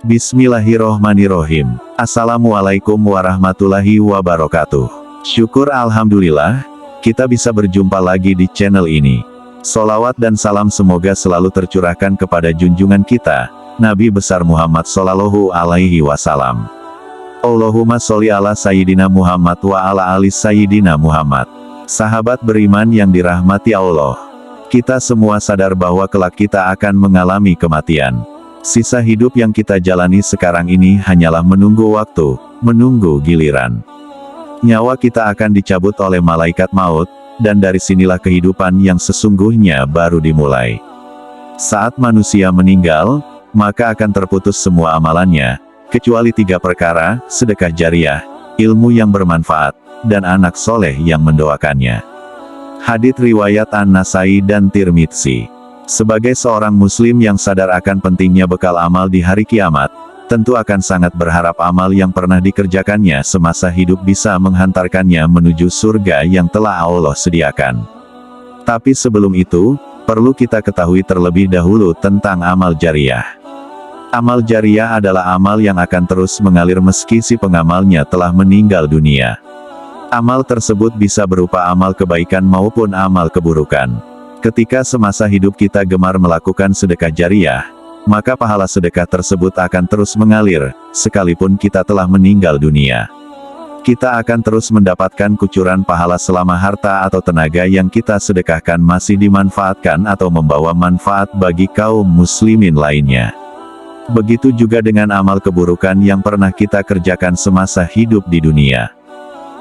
Bismillahirrohmanirrohim. Assalamualaikum warahmatullahi wabarakatuh. Syukur alhamdulillah, kita bisa berjumpa lagi di channel ini. Sholawat dan salam semoga selalu tercurahkan kepada junjungan kita, Nabi besar Muhammad Shallallahu Alaihi Wasallam. Allahumma sholli ala Sayyidina Muhammad wa ala ali Sayyidina Muhammad. Sahabat beriman yang dirahmati Allah, kita semua sadar bahwa kelak kita akan mengalami kematian. Sisa hidup yang kita jalani sekarang ini hanyalah menunggu waktu, menunggu giliran. Nyawa kita akan dicabut oleh malaikat maut, dan dari sinilah kehidupan yang sesungguhnya baru dimulai. Saat manusia meninggal, maka akan terputus semua amalannya, kecuali 3 perkara: sedekah jariah, ilmu yang bermanfaat, dan anak soleh yang mendoakannya. Hadits riwayat An-Nasai dan Tirmidzi. Sebagai seorang muslim yang sadar akan pentingnya bekal amal di hari kiamat, tentu akan sangat berharap amal yang pernah dikerjakannya semasa hidup bisa menghantarkannya menuju surga yang telah Allah sediakan. Tapi sebelum itu, perlu kita ketahui terlebih dahulu tentang amal jariah. Amal jariah adalah amal yang akan terus mengalir meski si pengamalnya telah meninggal dunia. Amal tersebut bisa berupa amal kebaikan maupun amal keburukan. Ketika semasa hidup kita gemar melakukan sedekah jariah, maka pahala sedekah tersebut akan terus mengalir, sekalipun kita telah meninggal dunia. Kita akan terus mendapatkan kucuran pahala selama harta atau tenaga yang kita sedekahkan masih dimanfaatkan atau membawa manfaat bagi kaum muslimin lainnya. Begitu juga dengan amal keburukan yang pernah kita kerjakan semasa hidup di dunia.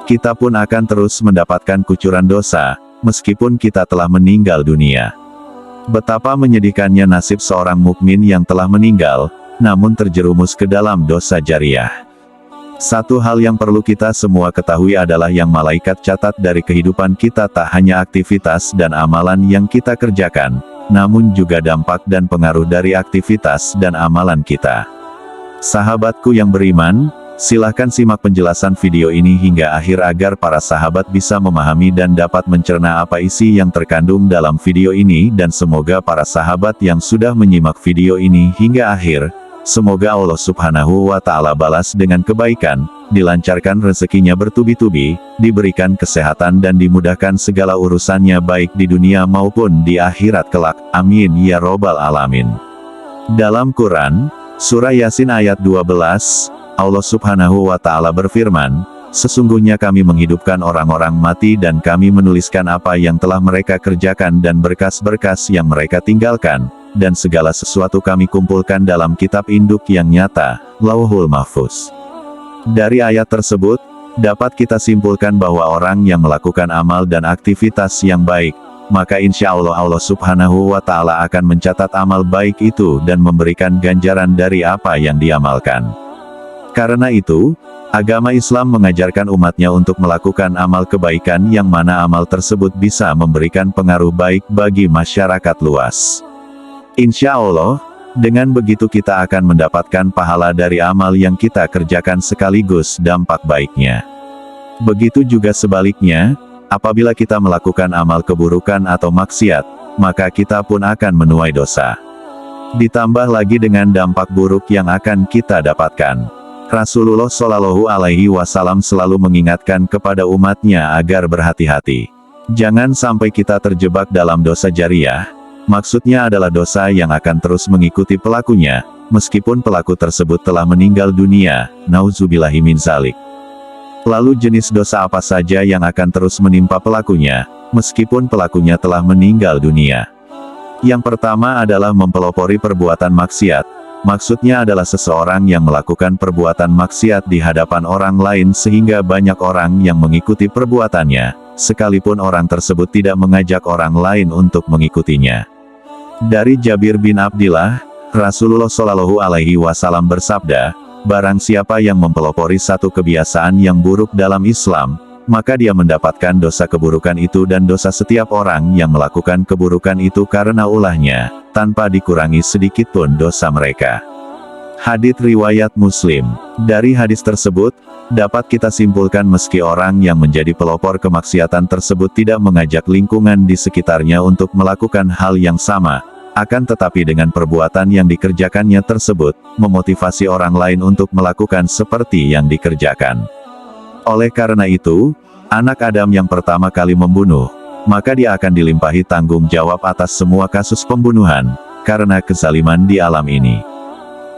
Kita pun akan terus mendapatkan kucuran dosa, meskipun kita telah meninggal dunia. Betapa menyedihkannya nasib seorang mukmin yang telah meninggal, namun terjerumus ke dalam dosa jariah. Satu hal yang perlu kita semua ketahui adalah yang malaikat catat dari kehidupan kita tak hanya aktivitas dan amalan yang kita kerjakan, namun juga dampak dan pengaruh dari aktivitas dan amalan kita. Sahabatku yang beriman, silahkan simak penjelasan video ini hingga akhir agar para sahabat bisa memahami dan dapat mencerna apa isi yang terkandung dalam video ini, dan semoga para sahabat yang sudah menyimak video ini hingga akhir, semoga Allah Subhanahu wa Ta'ala balas dengan kebaikan, dilancarkan rezekinya bertubi-tubi, diberikan kesehatan dan dimudahkan segala urusannya baik di dunia maupun di akhirat kelak. Amin ya robbal alamin. Dalam Quran, Surah Yasin ayat 12, Allah Subhanahu wa Ta'ala berfirman, "Sesungguhnya kami menghidupkan orang-orang mati dan kami menuliskan apa yang telah mereka kerjakan dan berkas-berkas yang mereka tinggalkan, dan segala sesuatu kami kumpulkan dalam kitab induk yang nyata, Lauhul Mahfuz." Dari ayat tersebut, dapat kita simpulkan bahwa orang yang melakukan amal dan aktivitas yang baik, maka insya Allah Allah Subhanahu wa Ta'ala akan mencatat amal baik itu dan memberikan ganjaran dari apa yang diamalkan. Karena itu, agama Islam mengajarkan umatnya untuk melakukan amal kebaikan yang mana amal tersebut bisa memberikan pengaruh baik bagi masyarakat luas. Insya Allah, dengan begitu kita akan mendapatkan pahala dari amal yang kita kerjakan sekaligus dampak baiknya. Begitu juga sebaliknya, apabila kita melakukan amal keburukan atau maksiat, maka kita pun akan menuai dosa. Ditambah lagi dengan dampak buruk yang akan kita dapatkan. Rasulullah Shallallahu Alaihi Wasallam selalu mengingatkan kepada umatnya agar berhati-hati. Jangan sampai kita terjebak dalam dosa jariah, maksudnya adalah dosa yang akan terus mengikuti pelakunya, meskipun pelaku tersebut telah meninggal dunia, nauzubillahi min dzalik. Lalu jenis dosa apa saja yang akan terus menimpa pelakunya, meskipun pelakunya telah meninggal dunia? Yang pertama adalah mempelopori perbuatan maksiat. Maksudnya adalah seseorang yang melakukan perbuatan maksiat di hadapan orang lain sehingga banyak orang yang mengikuti perbuatannya, sekalipun orang tersebut tidak mengajak orang lain untuk mengikutinya. Dari Jabir bin Abdillah, Rasulullah Shallallahu Alaihi Wasallam bersabda, "Barang siapa yang mempelopori satu kebiasaan yang buruk dalam Islam, maka dia mendapatkan dosa keburukan itu dan dosa setiap orang yang melakukan keburukan itu karena ulahnya, tanpa dikurangi sedikitpun dosa mereka." Hadits riwayat Muslim. Dari hadis tersebut, dapat kita simpulkan meski orang yang menjadi pelopor kemaksiatan tersebut tidak mengajak lingkungan di sekitarnya untuk melakukan hal yang sama, Akan tetapi dengan perbuatan yang dikerjakannya tersebut, memotivasi orang lain untuk melakukan seperti yang dikerjakan. Oleh karena itu, anak Adam yang pertama kali membunuh, maka dia akan dilimpahi tanggung jawab atas semua kasus pembunuhan, karena kezaliman di alam ini.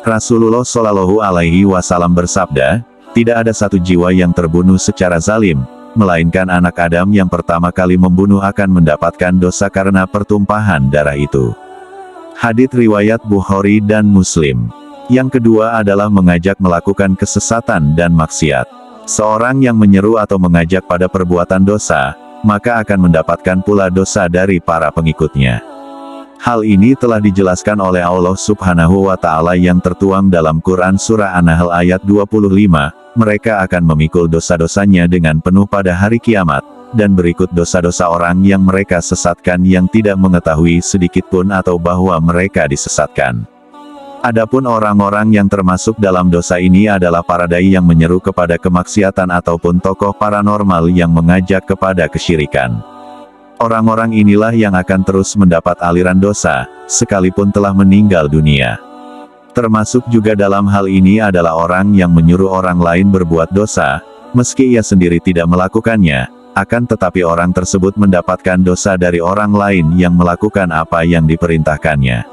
Rasulullah Shallallahu Alaihi Wasallam bersabda, tidak ada satu jiwa yang terbunuh secara zalim, melainkan anak Adam yang pertama kali membunuh akan mendapatkan dosa karena pertumpahan darah itu. Hadits riwayat Bukhari dan Muslim. Yang kedua adalah mengajak melakukan kesesatan dan maksiat. Seorang yang menyeru atau mengajak pada perbuatan dosa, maka akan mendapatkan pula dosa dari para pengikutnya. Hal ini telah dijelaskan oleh Allah Subhanahu wa Ta'ala yang tertuang dalam Quran Surah An-Nahl ayat 25, mereka akan memikul dosa-dosanya dengan penuh pada hari kiamat, dan berikut dosa-dosa orang yang mereka sesatkan yang tidak mengetahui sedikitpun atau bahwa mereka disesatkan. Adapun orang-orang yang termasuk dalam dosa ini adalah para dai yang menyeru kepada kemaksiatan ataupun tokoh paranormal yang mengajak kepada kesyirikan. Orang-orang inilah yang akan terus mendapat aliran dosa, sekalipun telah meninggal dunia. Termasuk juga dalam hal ini adalah orang yang menyuruh orang lain berbuat dosa, meski ia sendiri tidak melakukannya, akan tetapi orang tersebut mendapatkan dosa dari orang lain yang melakukan apa yang diperintahkannya.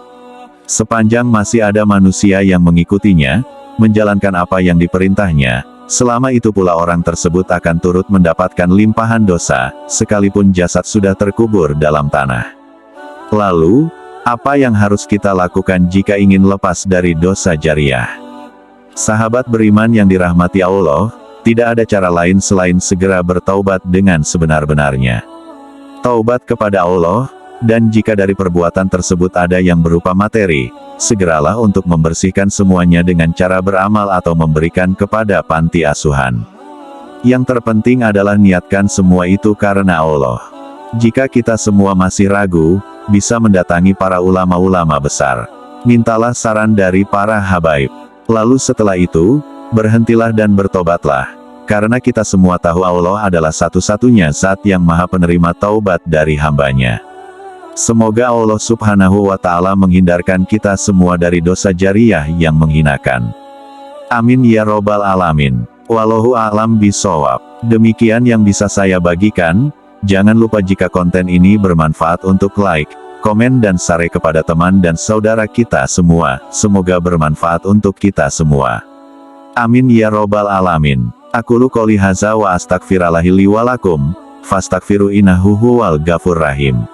Sepanjang masih ada manusia yang mengikutinya, menjalankan apa yang diperintahnya, selama itu pula orang tersebut akan turut mendapatkan limpahan dosa, sekalipun jasad sudah terkubur dalam tanah. Lalu, apa yang harus kita lakukan jika ingin lepas dari dosa jariah? Sahabat beriman yang dirahmati Allah, tidak ada cara lain selain segera bertaubat dengan sebenar-benarnya. Taubat kepada Allah, dan jika dari perbuatan tersebut ada yang berupa materi, segeralah untuk membersihkan semuanya dengan cara beramal atau memberikan kepada panti asuhan. Yang terpenting adalah niatkan semua itu karena Allah. Jika kita semua masih ragu, bisa mendatangi para ulama-ulama besar. Mintalah saran dari para habaib. Lalu setelah itu, berhentilah dan bertobatlah. Karena kita semua tahu Allah adalah satu-satunya zat yang maha penerima taubat dari hambanya. Semoga Allah Subhanahu wa Ta'ala menghindarkan kita semua dari dosa jariah yang menghinakan. Amin ya robbal alamin. Wallahu a'lam bishawab. Demikian yang bisa saya bagikan. Jangan lupa jika konten ini bermanfaat untuk like, komen dan share kepada teman dan saudara kita semua. Semoga bermanfaat untuk kita semua. Amin ya robbal alamin. Aqulu qouli hadza wa astaghfirullahi li wa lakum, fastaghfiru innahu huwal ghafurur rahim.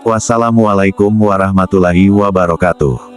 Wassalamualaikum warahmatullahi wabarakatuh.